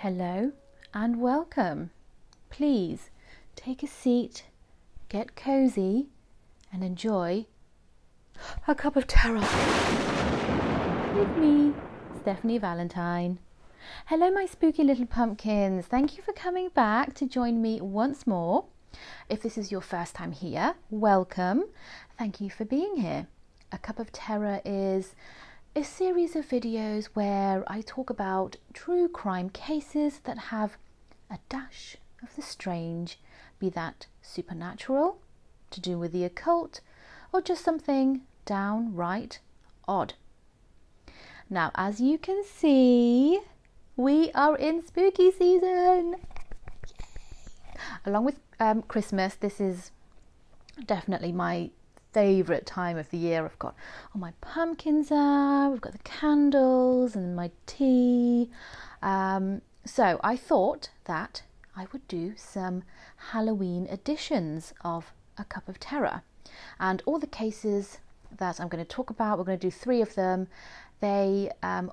Hello and welcome. Please take a seat, get cozy and enjoy a cup of tarot with me, Stefanie Valentine. Hello my spooky little pumpkins. Thank you for coming back to join me once more. If this is your first time here, welcome. Thank you for being here. A Cup of Terror is a series of videos where I talk about true crime cases that have a dash of the strange, be that supernatural, to do with the occult, or just something downright odd. Now, as you can see, we are in spooky season. Along with Christmas, this is definitely my favourite time of the year. I've got all my pumpkins out, we've got the candles and my tea. So I thought that I would do some Halloween editions of A Cup of Terror. And all the cases that I'm going to talk about, we're going to do 3 of them. They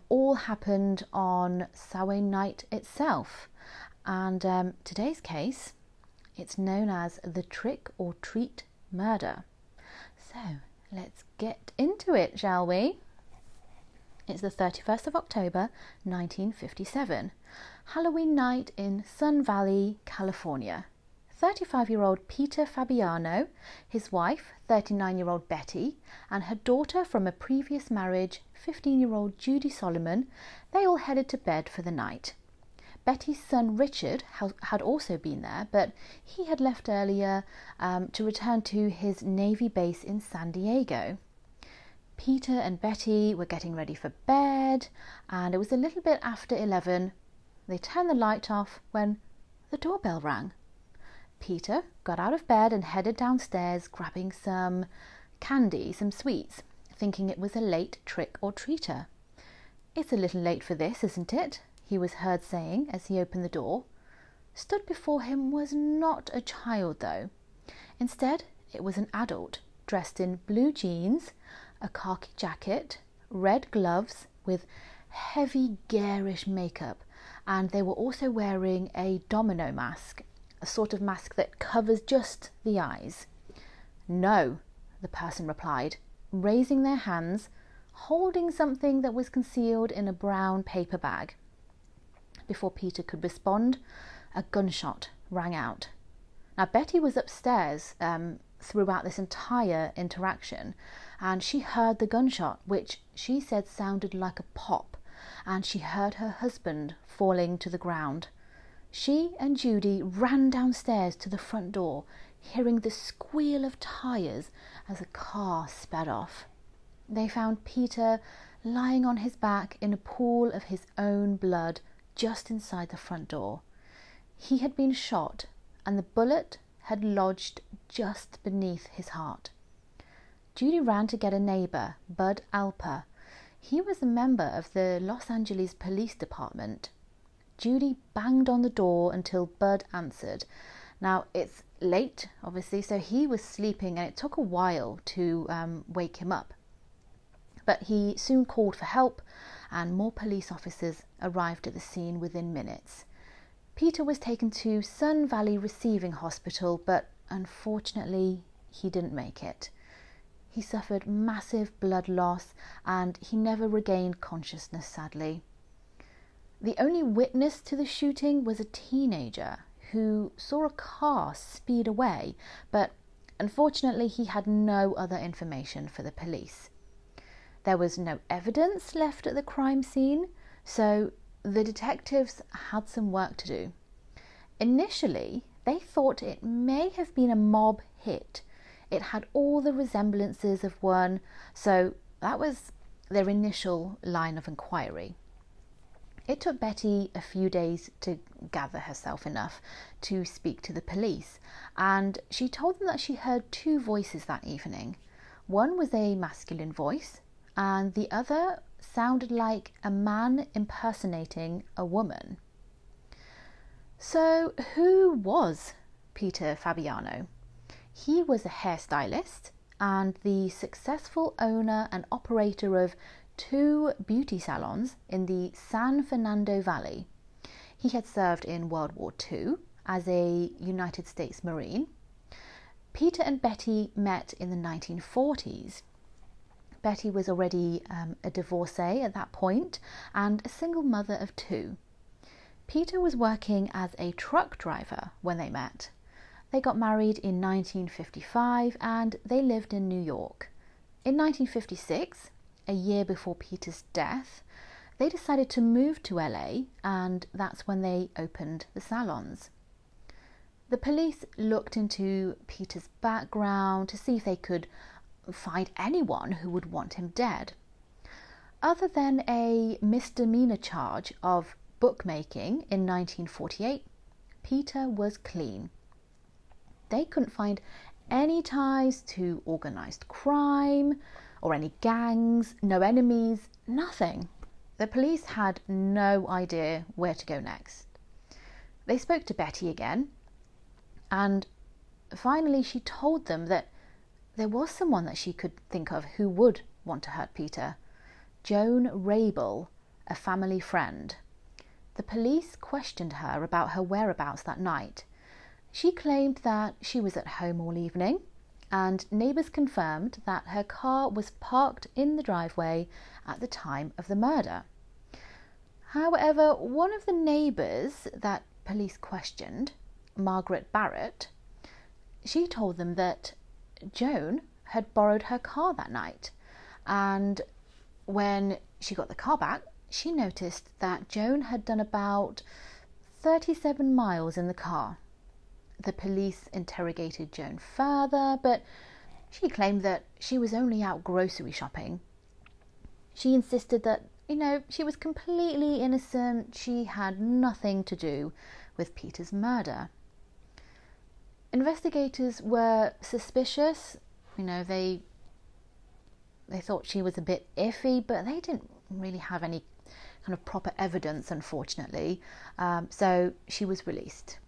all happened on Samhain night itself. And today's case, it's known as the trick or treat murder. So let's get into it, shall we? It's the 31st of October, 1957. Halloween night in Sun Valley, California. 35-year-old Peter Fabiano, his wife, 39-year-old Betty, and her daughter from a previous marriage, 15-year-old Judy Solomon, they all headed to bed for the night. Betty's son Richard had also been there, but he had left earlier to return to his Navy base in San Diego. Peter and Betty were getting ready for bed, and it was a little bit after 11. They turned the light off when the doorbell rang. Peter got out of bed and headed downstairs, grabbing some candy, some sweets, thinking it was a late trick-or-treater. "It's a little late for this, isn't it?" he was heard saying as he opened the door. Stood before him was not a child, though. Instead, it was an adult, dressed in blue jeans, a khaki jacket, red gloves with heavy, garish makeup, and they were also wearing a domino mask, a sort of mask that covers just the eyes. "No," the person replied, raising their hands, holding something that was concealed in a brown paper bag. Before Peter could respond, a gunshot rang out. Now, Betty was upstairs throughout this entire interaction, and she heard the gunshot, which she said sounded like a pop, and she heard her husband falling to the ground. She and Judy ran downstairs to the front door, hearing the squeal of tyres as a car sped off. They found Peter lying on his back in a pool of his own blood, just inside the front door. He had been shot, and the bullet had lodged just beneath his heart. Judy ran to get a neighbour, Bud Alper. He was a member of the Los Angeles Police Department. Judy banged on the door until Bud answered. Now, it's late, obviously, so he was sleeping, and it took a while to wake him up. But he soon called for help, and more police officers arrived at the scene within minutes. Peter was taken to Sun Valley Receiving Hospital, but unfortunately he didn't make it. He suffered massive blood loss, and he never regained consciousness, sadly. The only witness to the shooting was a teenager who saw a car speed away, but unfortunately he had no other information for the police. There was no evidence left at the crime scene, so the detectives had some work to do. Initially, they thought it may have been a mob hit. It had all the resemblances of one, so that was their initial line of inquiry. It took Betty a few days to gather herself enough to speak to the police, and she told them that she heard 2 voices that evening. One was a masculine voice, and the other sounded like a man impersonating a woman. So who was Peter Fabiano? He was a hairstylist and the successful owner and operator of 2 beauty salons in the San Fernando Valley. He had served in World War II as a United States Marine. Peter and Betty met in the 1940s. Betty was already a divorcee at that point and a single mother of 2. Peter was working as a truck driver when they met. They got married in 1955 and they lived in New York. In 1956, a year before Peter's death, they decided to move to LA, and that's when they opened the salons. The police looked into Peter's background to see if they could find anyone who would want him dead. Other than a misdemeanor charge of bookmaking in 1948, Peter was clean. They couldn't find any ties to organised crime or any gangs, no enemies, nothing. The police had no idea where to go next. They spoke to Betty again, and finally she told them that there was someone that she could think of who would want to hurt Peter. Joan Rabel, a family friend. The police questioned her about her whereabouts that night. She claimed that she was at home all evening, and neighbours confirmed that her car was parked in the driveway at the time of the murder. However, one of the neighbours that police questioned, Margaret Barrett, she told them that Joan had borrowed her car that night, and when she got the car back, she noticed that Joan had done about 37 miles in the car. The police interrogated Joan further, but she claimed that she was only out grocery shopping. She insisted that, she was completely innocent. She had nothing to do with Peter's murder. Investigators were suspicious. They thought she was a bit iffy, but they didn't really have any kind of proper evidence, unfortunately. So she was released.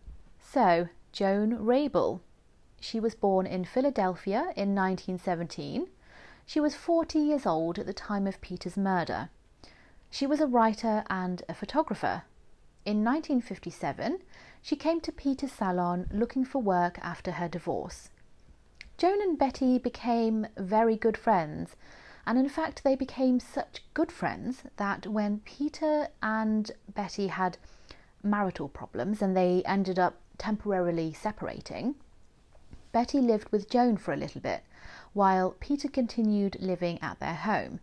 So, Joan Rabel. She was born in Philadelphia in 1917. She was 40 years old at the time of Peter's murder. She was a writer and a photographer. In 1957, she came to Peter's salon looking for work after her divorce. Joan and Betty became very good friends, and in fact they became such good friends that when Peter and Betty had marital problems and they ended up temporarily separating, Betty lived with Joan for a little bit, while Peter continued living at their home.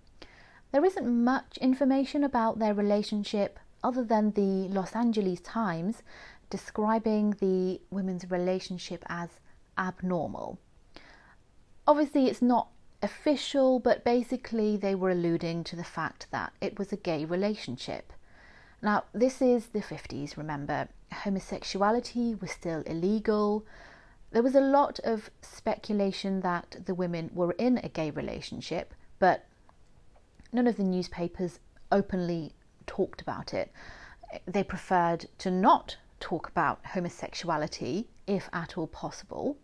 There isn't much information about their relationship other than the Los Angeles Times describing the women's relationship as abnormal. Obviously it's not official, but basically they were alluding to the fact that it was a gay relationship. Now, this is the 50s, remember. Homosexuality was still illegal. There was a lot of speculation that the women were in a gay relationship, but none of the newspapers openly talked about it. They preferred to not talk about homosexuality, if at all possible.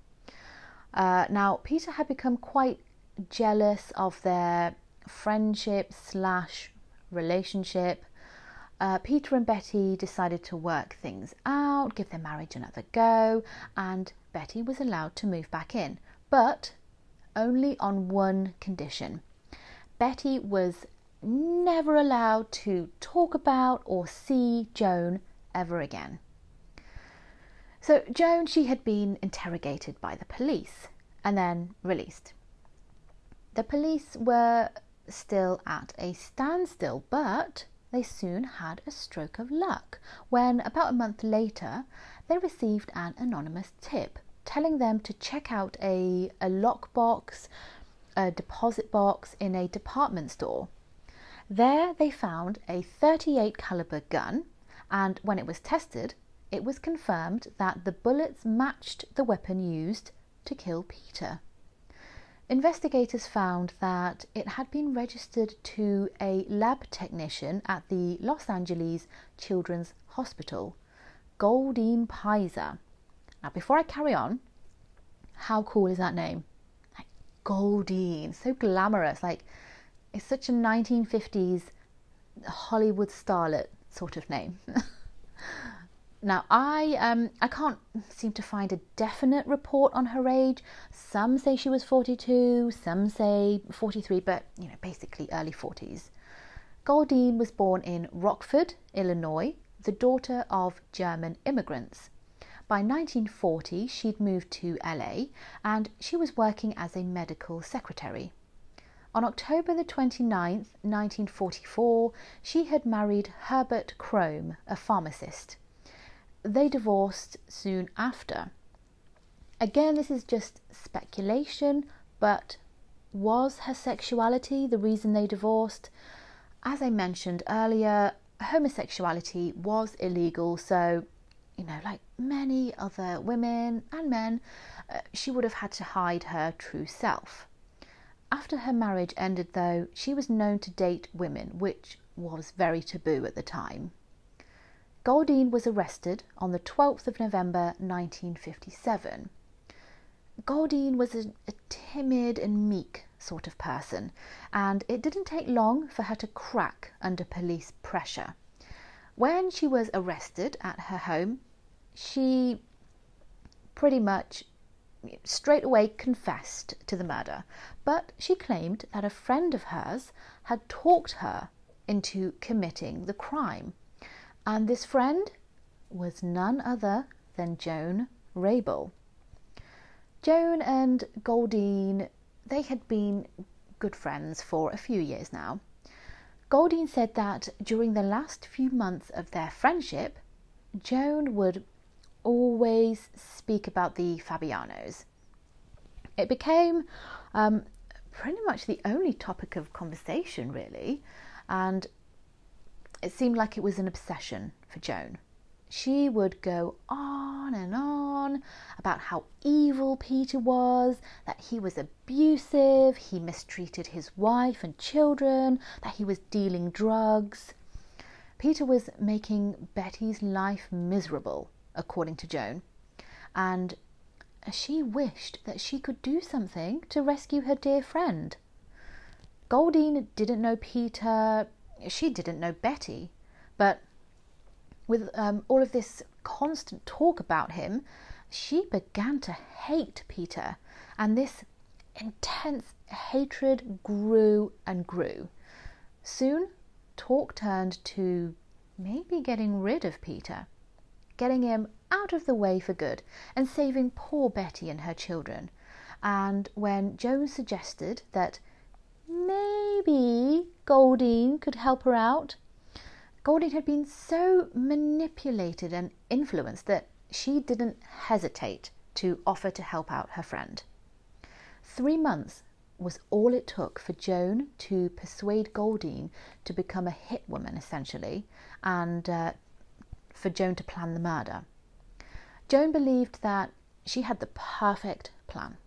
Now, Peter had become quite jealous of their friendship/relationship. Peter and Betty decided to work things out, give their marriage another go, and Betty was allowed to move back in, but only on one condition. Betty was never allowed to talk about or see Joan ever again. So Joan, she had been interrogated by the police and then released. The police were still at a standstill, but they soon had a stroke of luck when, about a month later, they received an anonymous tip telling them to check out a lockbox, a deposit box in a department store. There they found a .38 caliber gun, and when it was tested, it was confirmed that the bullets matched the weapon used to kill Peter. Investigators found that it had been registered to a lab technician at the Los Angeles Children's Hospital, Goldine Pizer. Now, before I carry on, how cool is that name? Like Goldine, so glamorous. Like, it's such a 1950s Hollywood starlet sort of name. Now, I can't seem to find a definite report on her age. Some say she was 42, some say 43, but, basically early 40s. Goldine was born in Rockford, Illinois, the daughter of German immigrants. By 1940, she'd moved to LA and she was working as a medical secretary. On October the 29th, 1944, she had married Herbert Crome, a pharmacist. They divorced soon after. Again, this is just speculation, but was her sexuality the reason they divorced? As I mentioned earlier, homosexuality was illegal, so, like many other women and men, she would have had to hide her true self. After her marriage ended, though, she was known to date women, which was very taboo at the time. Goldine was arrested on the 12th of November 1957. Goldine was a timid and meek sort of person, and it didn't take long for her to crack under police pressure. When she was arrested at her home, she pretty much straight away confessed to the murder, but she claimed that a friend of hers had talked her into committing the crime. And this friend was none other than Joan Rabel. Joan and Goldine, they had been good friends for a few years now. Goldine said that during the last few months of their friendship, Joan would always speak about the Fabianos. It became pretty much the only topic of conversation, really, and it seemed like it was an obsession for Joan. She would go on and on about how evil Peter was, that he was abusive, he mistreated his wife and children, that he was dealing drugs. Peter was making Betty's life miserable, according to Joan, and she wished that she could do something to rescue her dear friend. Goldine didn't know Peter, she didn't know Betty, but with all of this constant talk about him, she began to hate Peter, and this intense hatred grew and grew. Soon, talk turned to maybe getting rid of Peter, getting him out of the way for good, and saving poor Betty and her children. And when Joan suggested that maybe Goldine could help her out, Goldine had been so manipulated and influenced that she didn't hesitate to offer to help out her friend. 3 months was all it took for Joan to persuade Goldine to become a hit woman, essentially, and for Joan to plan the murder. Joan believed that she had the perfect plan.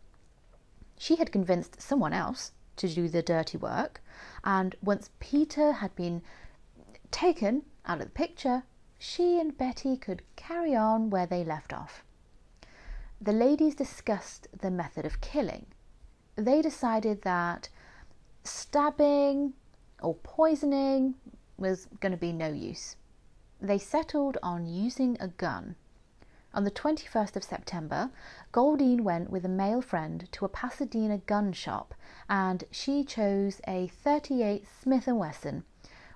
She had convinced someone else to do the dirty work, and once Peter had been taken out of the picture, she and Betty could carry on where they left off. The ladies discussed the method of killing. They decided that stabbing or poisoning was going to be no use. They settled on using a gun. On the 21st of September, Goldine went with a male friend to a Pasadena gun shop, and she chose a .38 Smith & Wesson,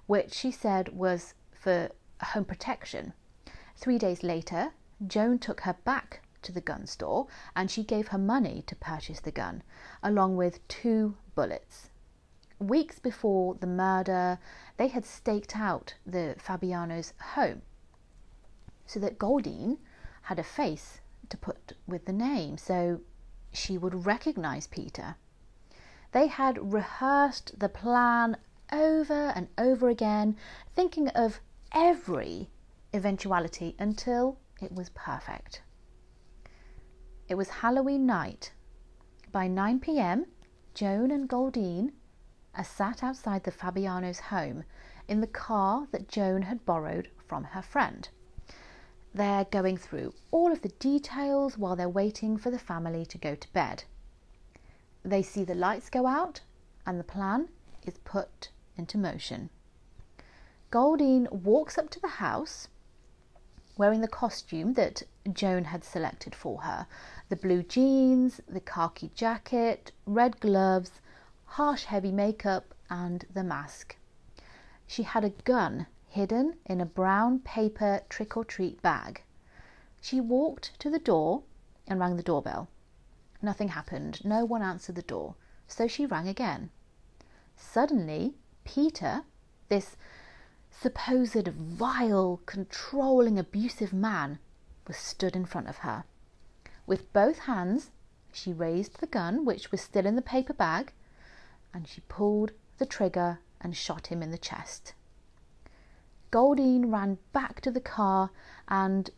which she said was for home protection. 3 days later, Joan took her back to the gun store and she gave her money to purchase the gun, along with 2 bullets. Weeks before the murder, they had staked out the Fabianos' home so that Goldine had a face to put with the name, so she would recognize Peter. They had rehearsed the plan over and over again, thinking of every eventuality until it was perfect. It was Halloween night. By 9 p.m, Joan and Goldine are sat outside the Fabianos' home in the car that Joan had borrowed from her friend. They're going through all of the details while they're waiting for the family to go to bed. They see the lights go out and the plan is put into motion. Goldine walks up to the house wearing the costume that Joan had selected for her. The blue jeans, the khaki jacket, red gloves, harsh heavy makeup and the mask. She had a gun hidden in a brown paper trick-or-treat bag. She walked to the door and rang the doorbell. Nothing happened. No one answered the door. So she rang again. Suddenly, Peter, this supposed vile, controlling, abusive man, was stood in front of her. With both hands, she raised the gun, which was still in the paper bag, and she pulled the trigger and shot him in the chest. Goldine ran back to the car, and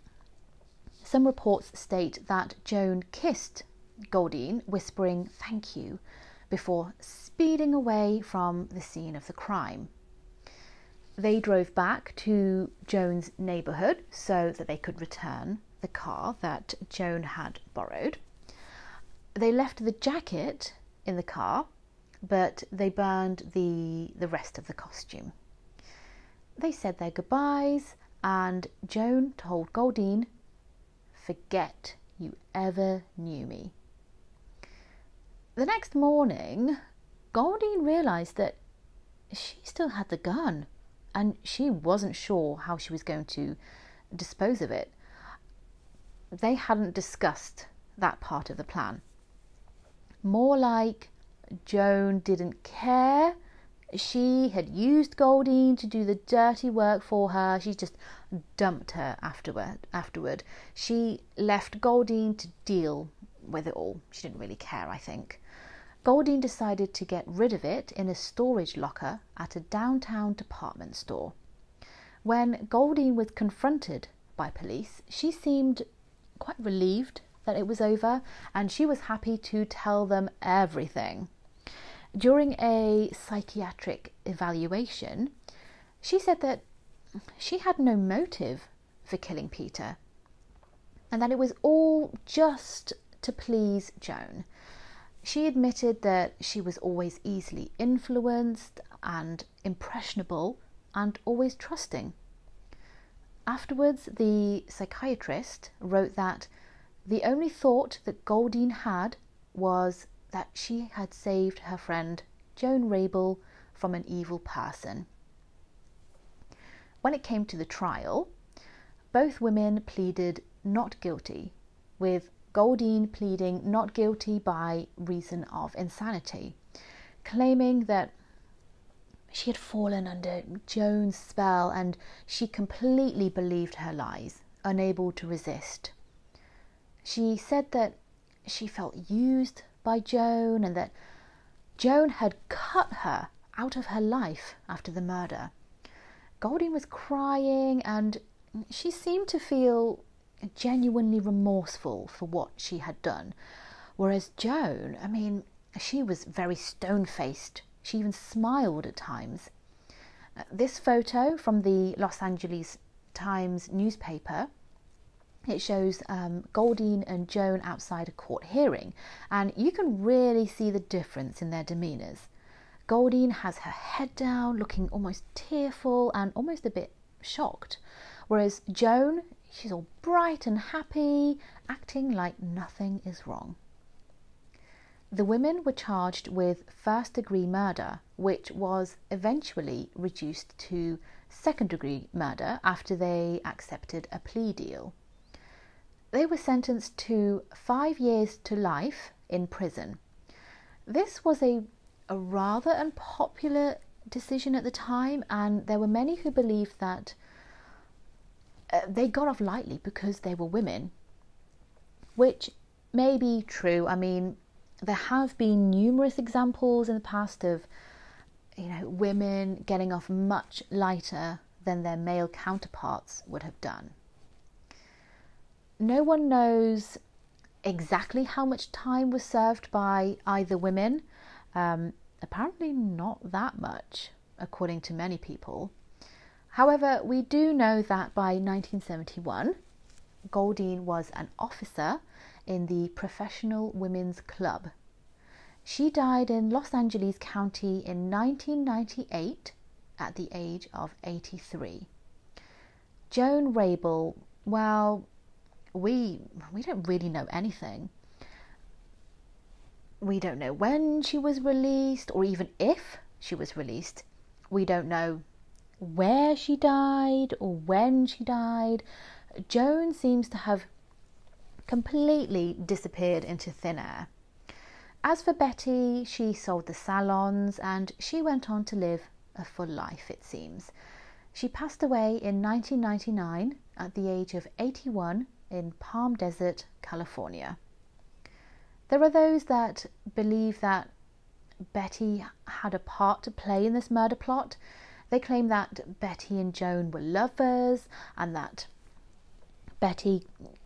some reports state that Joan kissed Goldine, whispering "thank you," before speeding away from the scene of the crime. They drove back to Joan's neighbourhood so that they could return the car that Joan had borrowed. They left the jacket in the car, but they burned the rest of the costume. They said their goodbyes, and Joan told Goldine, "Forget you ever knew me." The next morning, Goldine realised that she still had the gun, and she wasn't sure how she was going to dispose of it. They hadn't discussed that part of the plan. More like Joan didn't care. She had used Goldine to do the dirty work for her. She just dumped her afterward. She left Goldine to deal with it all. She didn't really care, I think. Goldine decided to get rid of it in a storage locker at a downtown department store. When Goldine was confronted by police, she seemed quite relieved that it was over, and she was happy to tell them everything. During a psychiatric evaluation, she said that she had no motive for killing Peter, and that it was all just to please Joan. She admitted that she was always easily influenced and impressionable and always trusting. Afterwards, the psychiatrist wrote that the only thought that Goldine had was that she had saved her friend Joan Rabel from an evil person. When it came to the trial, both women pleaded not guilty, with Goldine pleading not guilty by reason of insanity, claiming that she had fallen under Joan's spell and she completely believed her lies, unable to resist. She said that she felt used by Joan and that Joan had cut her out of her life after the murder. Goldine was crying and she seemed to feel genuinely remorseful for what she had done, whereas Joan, she was very stone-faced. She even smiled at times. This photo from the Los Angeles Times newspaper, it shows Goldine and Joan outside a court hearing, and you can really see the difference in their demeanours. Goldine has her head down, looking almost tearful and almost a bit shocked, whereas Joan, she's all bright and happy, acting like nothing is wrong. The women were charged with first-degree murder, which was eventually reduced to second-degree murder after they accepted a plea deal. They were sentenced to 5 years to life in prison. This was a rather unpopular decision at the time, and there were many who believed that they got off lightly because they were women, which may be true. There have been numerous examples in the past of, women getting off much lighter than their male counterparts would have done. No one knows exactly how much time was served by either women. Apparently not that much, according to many people. However, we do know that by 1971, Goldine was an officer in the Professional Women's Club. She died in Los Angeles County in 1998 at the age of 83. Joan Rabel Well, we don't really know anything. We don't know when she was released, or even if she was released. We don't know where she died or when she died. Joan seems to have completely disappeared into thin air. As for Betty, she sold the salons and she went on to live a full life, it seems. She passed away in 1999 at the age of 81 in Palm Desert, California. There are those that believe that Betty had a part to play in this murder plot. They claim that Betty and Joan were lovers and that Betty,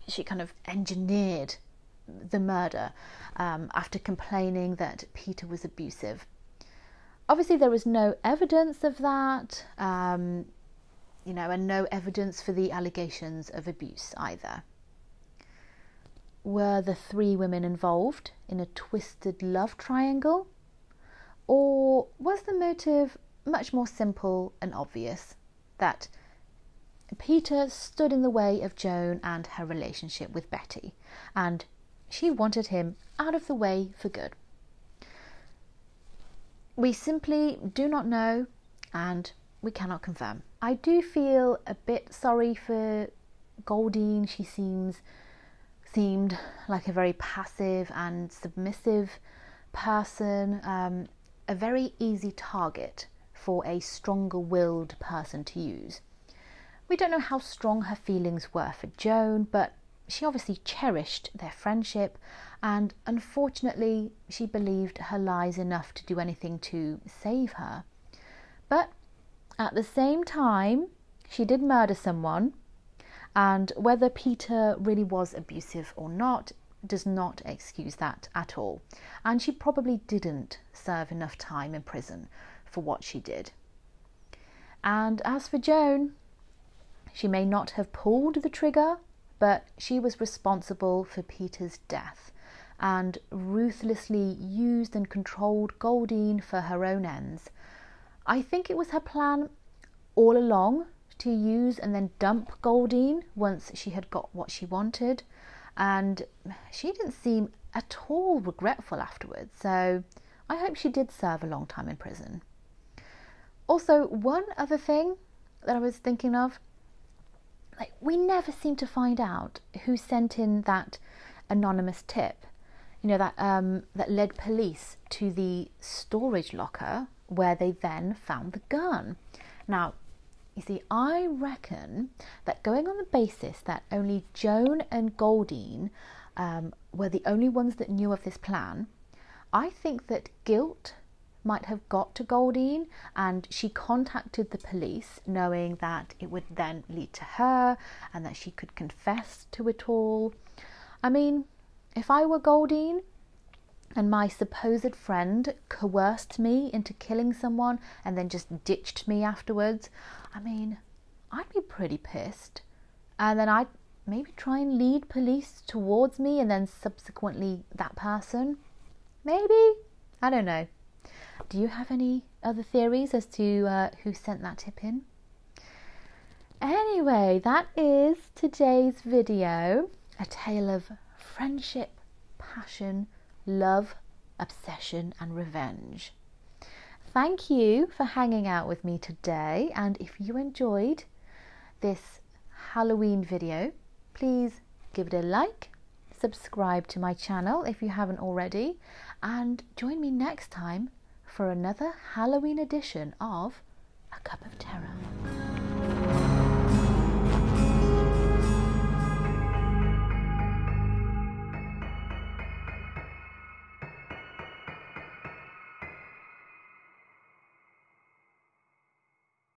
she kind of engineered the murder after complaining that Peter was abusive. Obviously, there was no evidence of that, and no evidence for the allegations of abuse either. Were the three women involved in a twisted love triangle? Or was the motive much more simple and obvious, that Peter stood in the way of Joan and her relationship with Betty, and she wanted him out of the way for good? We simply do not know, and we cannot confirm. I do feel a bit sorry for Goldine. She seemed like a very passive and submissive person, a very easy target for a stronger-willed person to use. We don't know how strong her feelings were for Joan, but she obviously cherished their friendship, and unfortunately she believed her lies enough to do anything to save her. But at the same time, she did murder someone, and whether Peter really was abusive or not does not excuse that at all. And she probably didn't serve enough time in prison for what she did. And as for Joan, she may not have pulled the trigger, but she was responsible for Peter's death and ruthlessly used and controlled Goldine for her own ends. I think it was her plan all along to use and then dump Goldine once she had got what she wanted, and she didn't seem at all regretful afterwards, so I hope she did serve a long time in prison. Also, one other thing that I was thinking of, we never seem to find out who sent in that anonymous tip, that led police to the storage locker where they then found the gun. Now, you see, I reckon that going on the basis that only Joan and Goldine were the only ones that knew of this plan, I think that guilt might have got to Goldine and she contacted the police knowing that it would then lead to her and that she could confess to it all. I mean, if I were Goldine and my supposed friend coerced me into killing someone and then just ditched me afterwards, I mean, I'd be pretty pissed. And then I'd maybe try and lead police towards me and then subsequently that person. Maybe? I don't know. Do you have any other theories as to who sent that tip in? Anyway, that is today's video. A tale of friendship, passion, love, obsession and revenge. Thank you for hanging out with me today, and if you enjoyed this Halloween video, please give it a like, subscribe to my channel if you haven't already, and join me next time for another Halloween edition of A Cup of Terror.